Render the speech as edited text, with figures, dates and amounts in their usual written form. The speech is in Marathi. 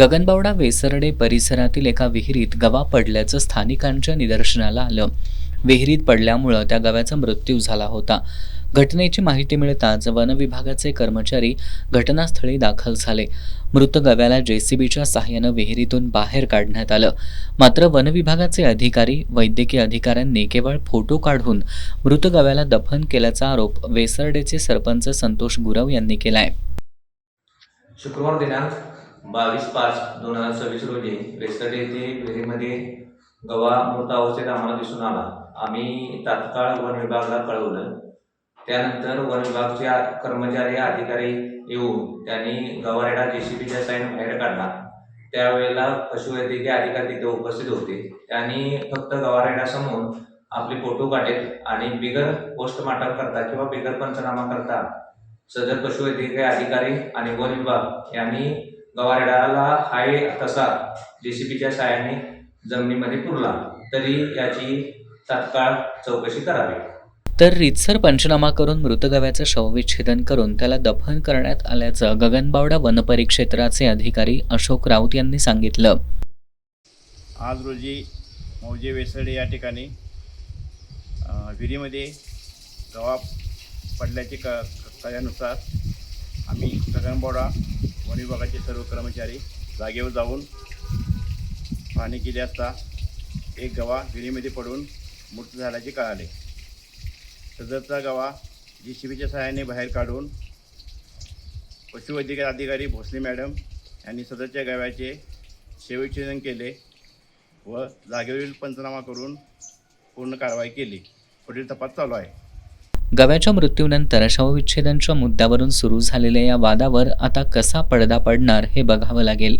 गगनबावडा वेसरडे परिसरातील एका विहिरीत गवा पडल्याचं स्थानिकांच्या निदर्शनाला आलं। विहिरीत पडल्यामुळे त्या गव्याचा मृत्यू झाला होता। घटनेची माहिती मिळताच वन विभागाचे कर्मचारी घटनास्थळी दाखल झाले। मृत गव्याला जेसीबीच्या सहाय्याने विहिरीतून बाहेर काढण्यात आलं। मात्र वन विभागाचे अधिकारी, वैद्यकीय अधिकाऱ्यांनी केवळ फोटो काढून मृत गव्याला दफन केल्याचा आरोप वेसरडेचे सरपंच संतोष गुरव यांनी केलाय। शुक्रवार दिनांक 22/5/2026 रोजी वेसरडे येथे विहिरीमध्ये गवा मृत अवस्थेत आम्हाला दिसून आला। आम्ही तात्काळ वन विभागाला कळवलं। त्यानंतर वन विभागाचे कर्मचारी अधिकारी येऊन त्यांनी गवारेडा जेसीबीच्या साहाय्याने बाहेर काढला। त्यावेळेला पशुवैद्यकीय अधिकारी तिथे उपस्थित होते। त्यांनी फक्त गवारेडासमोर आपले फोटो काढले आणि बिगर पोस्टमार्टम करता किंवा बिगर पंचनामा करता सदर पशुवैद्यकीय अधिकारी आणि वन विभाग यांनी गवारेडाला हाय तसा जेसीबीच्या साहाय्याने जमिनीमध्ये पुरला, तरी याची तात्काळ चौकशी करावी। तर रीतसर पंचनामा करून मृत गव्याचं शवविच्छेदन करून त्याला दफन करण्यात आल्याचं गगनबावडा वनपरिक्षेत्राचे अधिकारी अशोक राऊत यांनी सांगितलं। आज रोजी मौजे वेसरडे या ठिकाणी विहिरीमध्ये गवा पडल्याचे कळल्यानुसार आम्ही गगनबावडा वन विभागाचे सर्व कर्मचारी जागेवर जाऊन पाहणी केली असता एक गवा विहिरीमध्ये पडून मृत झाल्याचे कळाले। सदरचा गवा जेसीबीच्या सहाय्याने बाहेर काढून पशुवैद्यकीय अधिकारी भोसले मॅडम यांनी सदरच्या गव्याचे शवविच्छेदन केले व जागेवरील पंचनामा करून पूर्ण कारवाई केली। पुढील तपास चालू आहे। गव्याच्या मृत्यूनंतर शवविच्छेदनच्या मुद्द्यावरून सुरू झालेल्या या वादावर आता कसा पडदा पडणार हे बघावं लागेल।